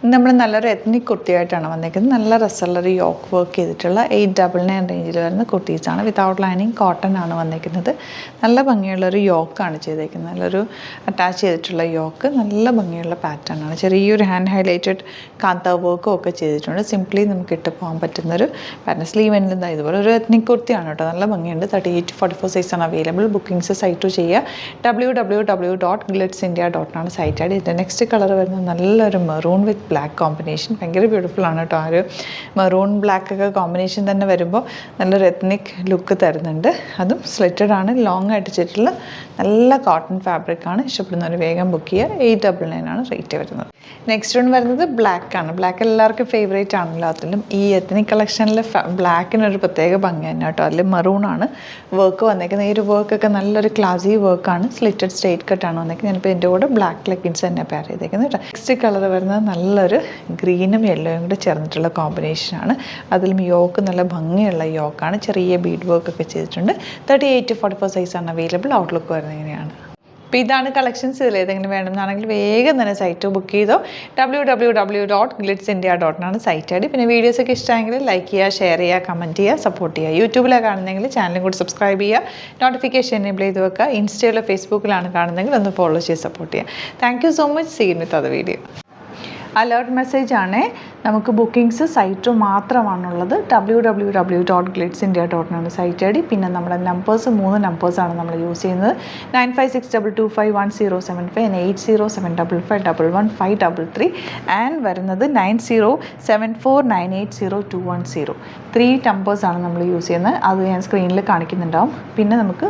നമ്മൾ നല്ലൊരു എത്നിക് കുർത്തിയായിട്ടാണ് വന്നിരിക്കുന്നത്. നല്ല രസമുള്ളൊരു യോക്ക് വർക്ക് ചെയ്തിട്ടുള്ള 899 റേഞ്ചിൽ വരുന്ന കുർത്തീസാണ്. വിതൗട്ട് ലൈനിങ് കോട്ടൺ ആണ് വന്നിരിക്കുന്നത്. നല്ല ഭംഗിയുള്ളൊരു യോക്കാണ് ചെയ്തേക്കുന്നത്. നല്ലൊരു അറ്റാച്ച് ചെയ്തിട്ടുള്ള യോക്ക്, നല്ല ഭംഗിയുള്ള പാറ്റേൺ ആണ്. ചെറിയൊരു ഹാൻഡ് ഹൈലൈറ്റഡ് കാന്ത വർക്കും ഒക്കെ ചെയ്തിട്ടുണ്ട്. സിംപ്ലി നമുക്ക് ഇട്ട് പോകാൻ പറ്റുന്നൊരു പാറ്റേൺ. സ്ലീവ് എൻഡിൽ ഇതുപോലെ ഒരു എത്നിക് കുർത്തിയാണ് കേട്ടോ. നല്ല ഭംഗിയുണ്ട്. 38-44 സൈസാണ് അവൈലബിൾ. ബുക്കിംഗ്സ് സൈറ്റ് ചെയ്യുക. www.glitzindia.com ആണ് സൈറ്റ് ഐ ഡി. ഇതിൻ്റെ നെക്സ്റ്റ് കളർ വരുന്നത് നല്ലൊരു മെറൂൺ വിത്ത് ബ്ലാക്ക് കോമ്പിനേഷൻ. ഭയങ്കര ബ്യൂട്ടിഫുൾ ആണ് കേട്ടോ. ആ ഒരു മെറൂൺ ബ്ലാക്ക് ഒക്കെ കോമ്പിനേഷൻ തന്നെ വരുമ്പോൾ നല്ലൊരു എത്നിക് ലുക്ക് തരുന്നുണ്ട്. അതും സ്ലിറ്റഡ് ആണ്, ലോങ് ആയിട്ട് ചെയ്തിട്ടുള്ള നല്ല കോട്ടൺ ഫാബ്രിക് ആണ്. ഇഷ്ടപ്പെടുന്നവർ വേഗം ബുക്ക് ചെയ്യുക. 899 ആണ് റേറ്റ് വരുന്നത്. നെക്സ്റ്റ് വൺ വരുന്നത് ബ്ലാക്ക് ആണ്. ബ്ലാക്ക് എല്ലാവർക്കും ഫേവറേറ്റ് ആണല്ലോ. അതിലും ഈ എത്നിക് കളക്ഷനിൽ ബ്ലാക്കിനൊരു പ്രത്യേക ഭംഗി തന്നെ കേട്ടോ. അതിൽ മെറൂൺ ആണ് വർക്ക് വന്നേക്കുന്നത്. ഈ ഒരു വർക്കൊക്കെ നല്ലൊരു ക്ലാസി വർക്കാണ്. സ്ലിറ്റഡ് സ്ട്രേറ്റ് കട്ടാണ് വന്നേക്കുന്നത്. ഞാനിപ്പോൾ എൻ്റെ കൂടെ ബ്ലാക്ക് ലെഗിൻസ് തന്നെ പെയർ ചെയ്തേക്കുന്നത് കേട്ടോ. നെക്സ്റ്റ് കളർ വരുന്നത് നല്ലൊരു ഗ്രീനും യെല്ലോയും കൂടെ ചേർന്നിട്ടുള്ള കോമ്പിനേഷനാണ്. അതിലും യോക്ക് നല്ല ഭംഗിയുള്ള യോക്കാണ്. ചെറിയ ബീഡ് വർക്കൊക്കെ ചെയ്തിട്ടുണ്ട്. 38-44 സൈസാണ് അവൈലബിൾ. ഔട്ട്ലുക്ക് വരുന്നത് ഇങ്ങനെയാണ്. അപ്പോൾ ഇതാണ് കളക്ഷൻസ്. ഇതിൽ ഏതെങ്കിലും വേണമെന്നാണെങ്കിൽ വേഗം തന്നെ സൈറ്റ് ബുക്ക് ചെയ്തോ. www.glitzindia.com ആണ് സൈറ്റ് ഐ ഡി. പിന്നെ വീഡിയോസൊക്കെ ഇഷ്ടമെങ്കിൽ ലൈക്ക് ചെയ്യുക, ഷെയർ ചെയ്യുക, കമൻറ്റ് ചെയ്യുക, സപ്പോർട്ട് ചെയ്യുക. യൂട്യൂബിലാണ് കാണുന്നതെങ്കിൽ ചാനലും കൂടി സബ്സ്ക്രൈബ് ചെയ്യുക, നോട്ടിഫിക്കേഷൻ എനേബിൾ ചെയ്ത് വെക്കുക. ഇൻസ്റ്റയിലോ ഫേസ്ബുക്കിലാണ് കാണുന്നതെങ്കിൽ ഒന്ന് ഫോളോ ചെയ്ത് സപ്പോർട്ട് ചെയ്യുക. Thank you so much. See you with other video. Alert message ആണ്. നമുക്ക് ബുക്കിംഗ്സ് സൈറ്റ് മാത്രമാണുള്ളത്. www.glitzindia.com ആണ് സൈറ്റ് ഐ ഡി. പിന്നെ നമ്മുടെ നമ്പേഴ്സ് 3 നമ്പേഴ്സാണ് നമ്മൾ യൂസ് ചെയ്യുന്നത്. 9562251075 and 8075551533 ആൻഡ് വരുന്നത് 9074980210. 3 നമ്പേഴ്സാണ് നമ്മൾ യൂസ് ചെയ്യുന്നത്. അത് ഞാൻ സ്ക്രീനിൽ കാണിക്കുന്നുണ്ടാവും. പിന്നെ നമുക്ക്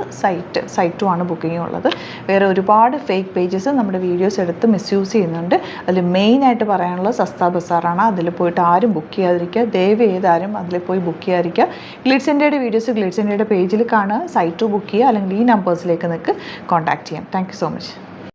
സൈറ്റും ആണ് ബുക്കിംഗ് ഉള്ളത്. വേറെ ഒരുപാട് ഫേക്ക് പേജസ് നമ്മുടെ വീഡിയോസ് എടുത്ത് മിസ്യൂസ് ചെയ്യുന്നുണ്ട്. അതിൽ മെയിനായിട്ട് പറയാനുള്ളത് സസ്ത ബസാറാണ്. അതിൽ പോയിട്ട് ആരും ബുക്ക് ചെയ്യാതിരിക്കുക. ദയവ് ചെയ്താരും അതിൽ പോയി ബുക്ക് ചെയ്യാതിരിക്കുക. ഗ്ലിറ്റ്സ് ഇന്ത്യയുടെ വീഡിയോസ് ഗ്ലിറ്റ്സ് ഇന്ത്യയുടെ പേജിൽ കാണുക, സൈറ്റ് ബുക്ക് ചെയ്യുക, അല്ലെങ്കിൽ ഈ നമ്പേഴ്സിലേക്ക് നിങ്ങൾക്ക് കോൺടാക്ട് ചെയ്യാം. Thank you so much.